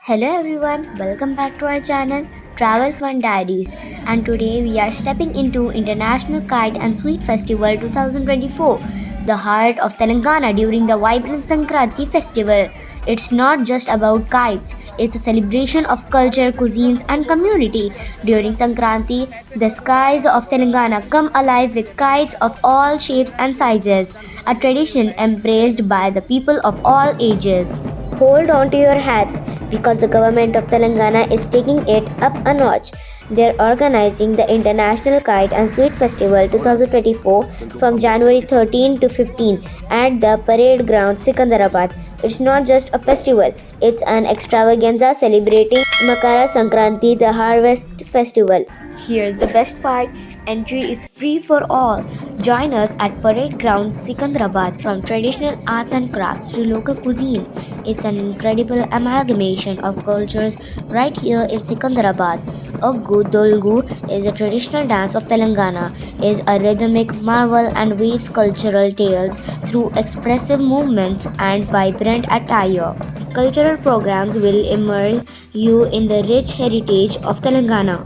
Hello everyone, welcome back to our channel Travel Fun Diaries, and today we are stepping into International Kite and Sweet Festival 2024, the heart of Telangana during the vibrant Sankranti festival. It's not just about kites, it's a celebration of culture, cuisines and community. During Sankranti, the skies of Telangana come alive with kites of all shapes and sizes, a tradition embraced by the people of all ages. Hold on to your hats because the government of Telangana is taking it up a notch. They're organizing the International Kite and Sweet Festival 2024 from January 13 to 15 at the Parade Ground, Sikandarabad. It's not just a festival, it's an extravaganza celebrating Makara Sankranti, the harvest festival. Here's the best part, entry is free for all. Join us at Parade Ground, Sikandarabad, from traditional arts and crafts to local cuisine. It's an incredible amalgamation of cultures right here in Sikandarabad. Oggu Dolgu is a traditional dance of Telangana, is a rhythmic marvel and weaves cultural tales through expressive movements and vibrant attire. Cultural programs will immerse you in the rich heritage of Telangana.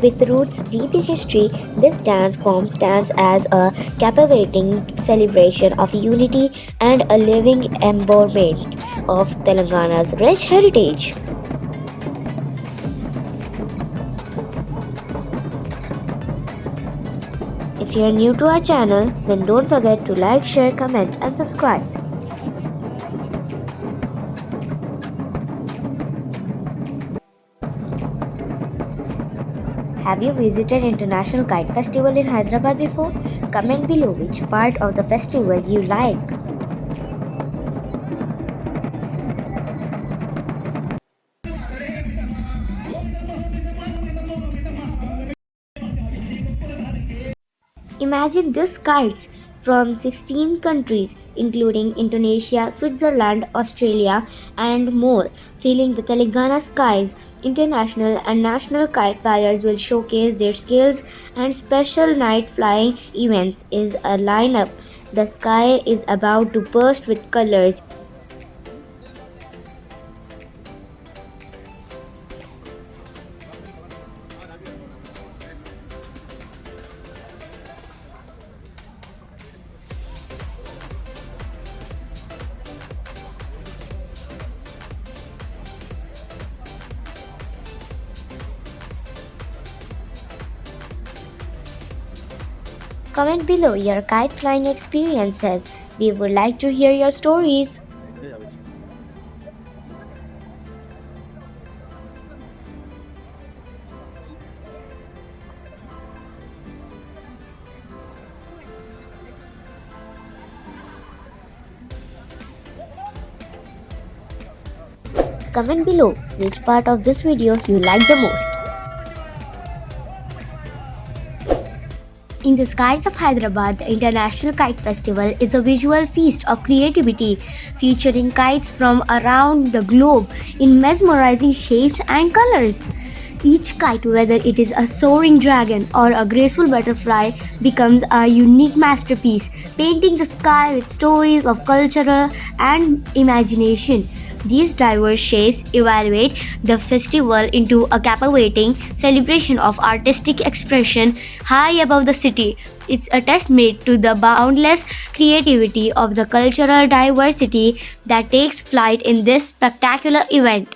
With roots deep in history, this dance form stands as a captivating celebration of unity and a living embodiment of Telangana's rich heritage. If you are new to our channel, then don't forget to like, share, comment, and subscribe. Have you visited International Kite Festival in Hyderabad before? Comment below which part of the festival you like. Imagine these kites from 16 countries, including Indonesia, Switzerland, Australia, and more, filling the Telangana skies. International and national kite flyers will showcase their skills, and special night flying events is a lineup. The sky is about to burst with colors. Comment below your kite flying experiences. We would like to hear your stories. Comment below which part of this video you like the most. In the skies of Hyderabad, the International Kite Festival is a visual feast of creativity featuring kites from around the globe in mesmerizing shapes and colors. Each kite, whether it is a soaring dragon or a graceful butterfly, becomes a unique masterpiece, painting the sky with stories of culture and imagination. These diverse shapes evaluate the festival into a captivating celebration of artistic expression high above the city. It's a testament to the boundless creativity of the cultural diversity that takes flight in this spectacular event.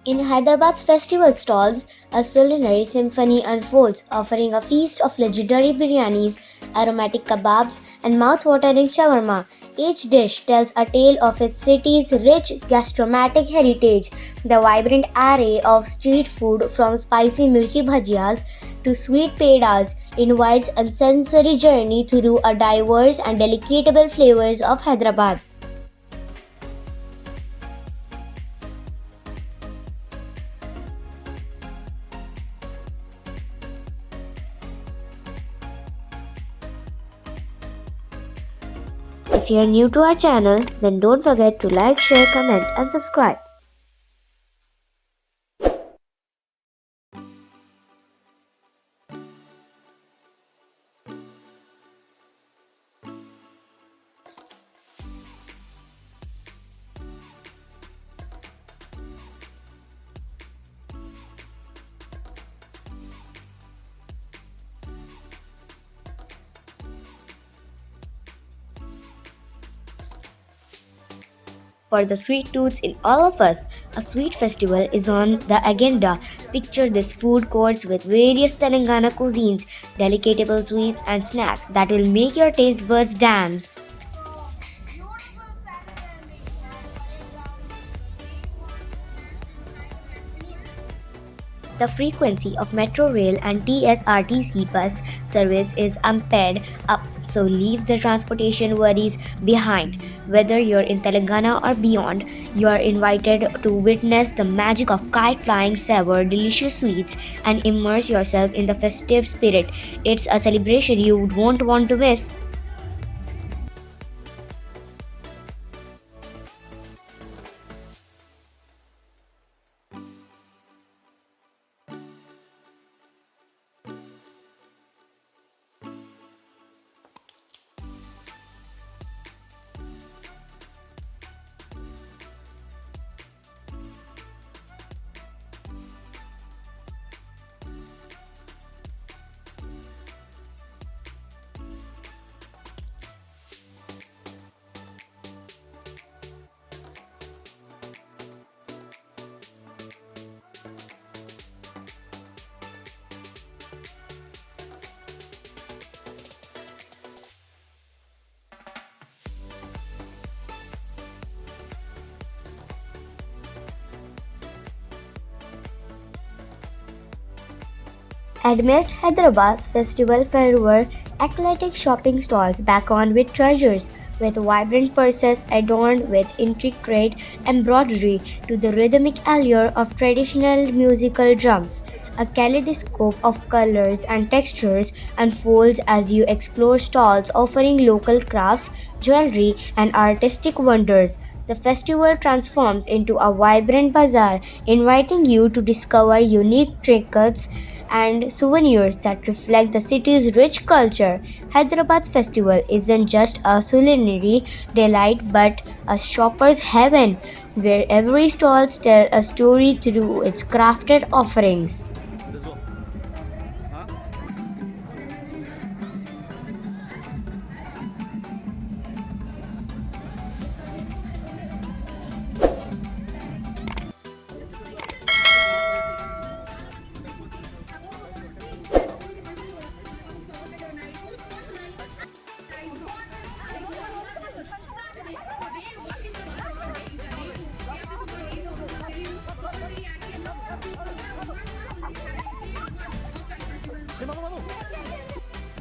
In Hyderabad's festival stalls, a culinary symphony unfolds, offering a feast of legendary biryanis, aromatic kebabs, and mouth-watering shawarma. Each dish tells a tale of its city's rich gastronomic heritage. The vibrant array of street food, from spicy mirchi bhajias to sweet pedas, invites a sensory journey through a diverse and delectable flavors of Hyderabad. If you are new to our channel, then don't forget to like, share, comment, and subscribe. For the sweet tooths in all of us, a sweet festival is on the agenda. Picture this food courts with various Telangana cuisines, delectable sweets, and snacks that will make your taste buds dance. The frequency of metro rail and TSRTC bus service is amped up, so leave the transportation worries behind. Whether you're in Telangana or beyond, you are invited to witness the magic of kite flying, savor delicious sweets, and immerse yourself in the festive spirit. It's a celebration you won't want to miss. Amidst Hyderabad's festival fervor, eclectic shopping stalls beckon with treasures, with vibrant purses adorned with intricate embroidery to the rhythmic allure of traditional musical drums. A kaleidoscope of colors and textures unfolds as you explore stalls offering local crafts, jewelry, and artistic wonders. The festival transforms into a vibrant bazaar, inviting you to discover unique trinkets and souvenirs that reflect the city's rich culture. Hyderabad's festival isn't just a culinary delight but a shopper's heaven where every stall tells a story through its crafted offerings.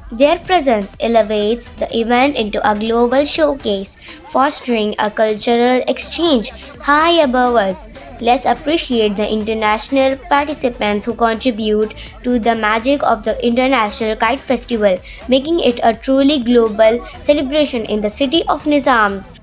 Their presence elevates the event into a global showcase, fostering a cultural exchange high above us. Let's appreciate the international participants who contribute to the magic of the International Kite Festival, making it a truly global celebration in the city of Nizams.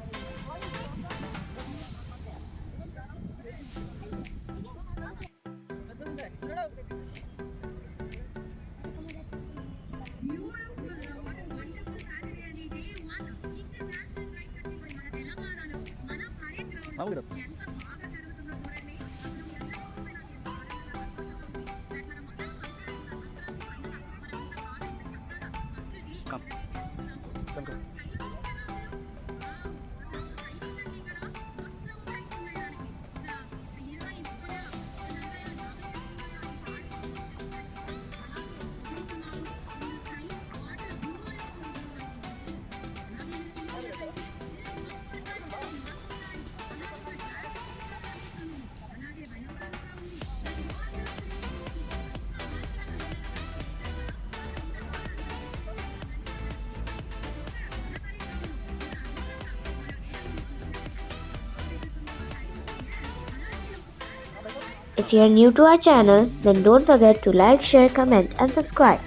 If you are new to our channel, then don't forget to like, share, comment and subscribe.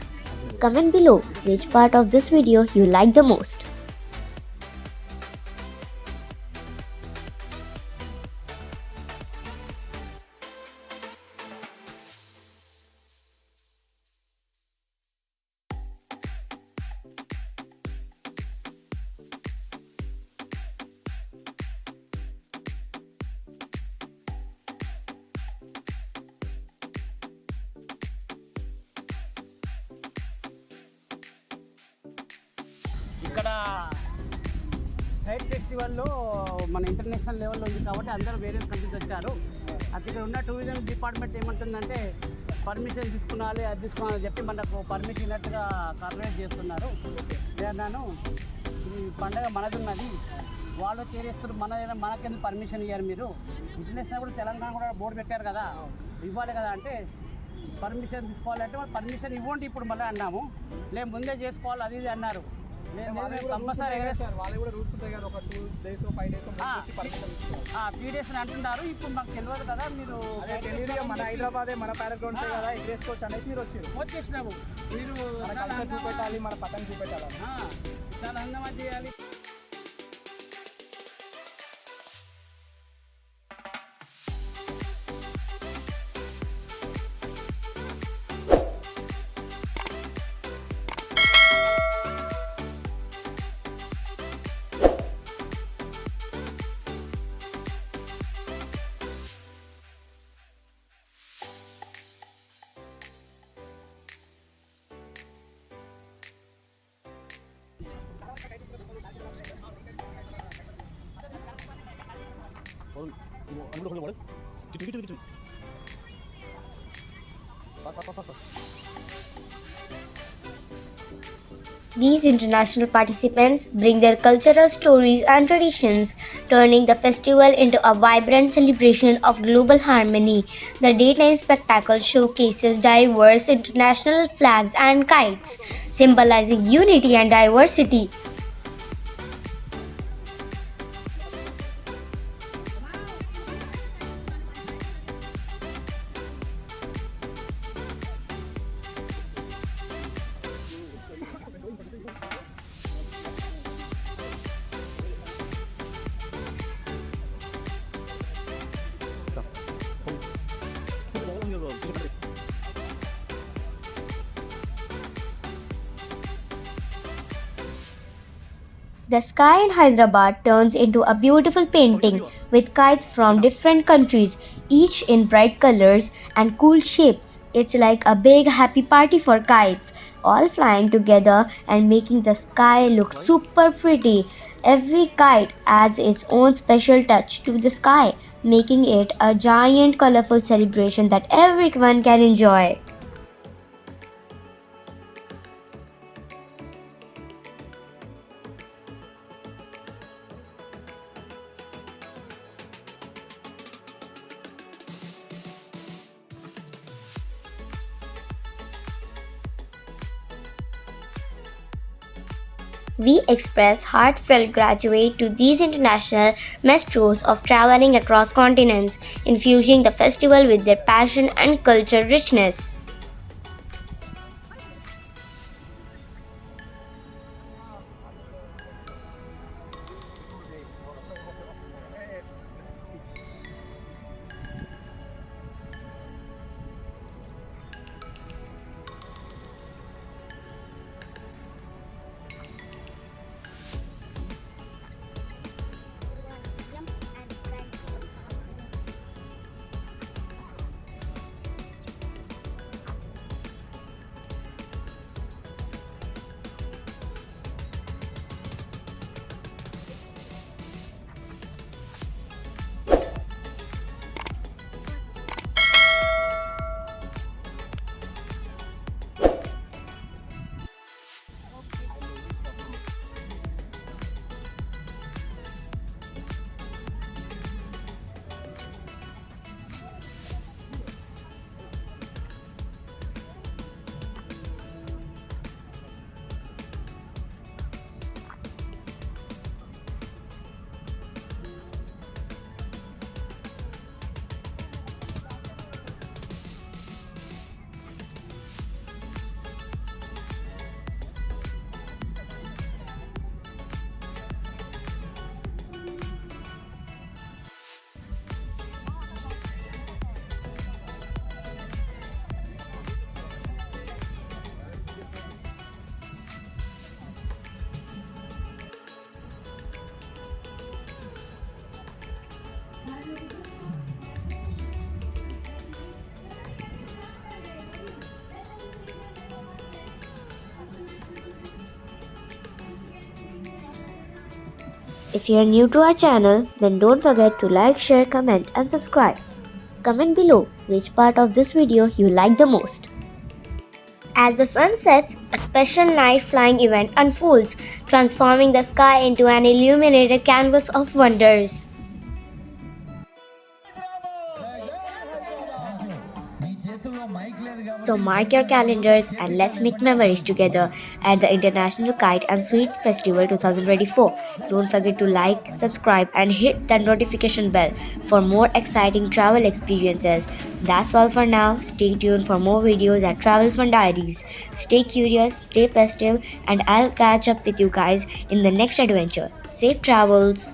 Comment below which part of this video you like the most. ఇక్కడ kite ఫెస్టివల్లో మన international లెవెల్లో ఉంది కాబట్టి అందరూ వేరే countries వచ్చారు. అది ఇక్కడ ఉన్న టూరిజం డిపార్ట్మెంట్ ఏమంటుందంటే పర్మిషన్ తీసుకున్నాలి, అది తీసుకోవాలని చెప్పి మనకు పర్మిషన్ ఇన్నట్టుగా కార్పొరేట్ చేస్తున్నారు. నేను ఈ పండగ మనది ఉన్నది, వాళ్ళు చేరేస్తారు, మనకెందుకు పర్మిషన్ ఇవ్వరు మీరు? ఇంటర్నేషనల్ కూడా తెలంగాణ కూడా బోర్డు పెట్టారు కదా, ఇవ్వాలి కదా అంటే పర్మిషన్ తీసుకోవాలంటే వాళ్ళు పర్మిషన్ ఇవ్వండి ఇప్పుడు మళ్ళీ అన్నాము. లేదు ముందే చేసుకోవాలి అది ఇది అన్నారు. పీడిఎస్ అంటున్నారు. ఇప్పుడు మాకు తెలియదు కదా, మీరు మన హైదరాబాదే మన ప్యారగ్రౌండ్ కదా ఎగ్రేసుకోవచ్చు అనేది మీరు వచ్చేసినాము. మీరు చూపెట్టాలి, మన పక్కన చూపెట్టాలి, చాలా అందంగా చేయాలి. These international participants bring their cultural stories and traditions, turning the festival into a vibrant celebration of global harmony. The daytime spectacle showcases diverse international flags and kites, symbolizing unity and diversity. The sky in Hyderabad turns into a beautiful painting with kites from different countries, each in bright colors and cool shapes. It's like a big happy party for kites, all flying together and making the sky look super pretty. Every kite adds its own special touch to the sky, making it a giant colorful celebration that everyone can enjoy. We express heartfelt gratitude to these international maestros of traveling across continents, infusing the festival with their passion and culture richness. If you are new to our channel, then don't forget to like, share, comment and subscribe. Comment below which part of this video you like the most. As the sun sets, a special night flying event unfolds, transforming the sky into an illuminated canvas of wonders. So mark your calendars and let's make memories together at the International Kite and Sweet Festival 2024. Don't forget to like, subscribe and hit that notification bell for more exciting travel experiences. That's all for now. Stay tuned for more videos at Travel Fun Diaries. Stay curious, stay festive and I'll catch up with you guys in the next adventure. Safe travels!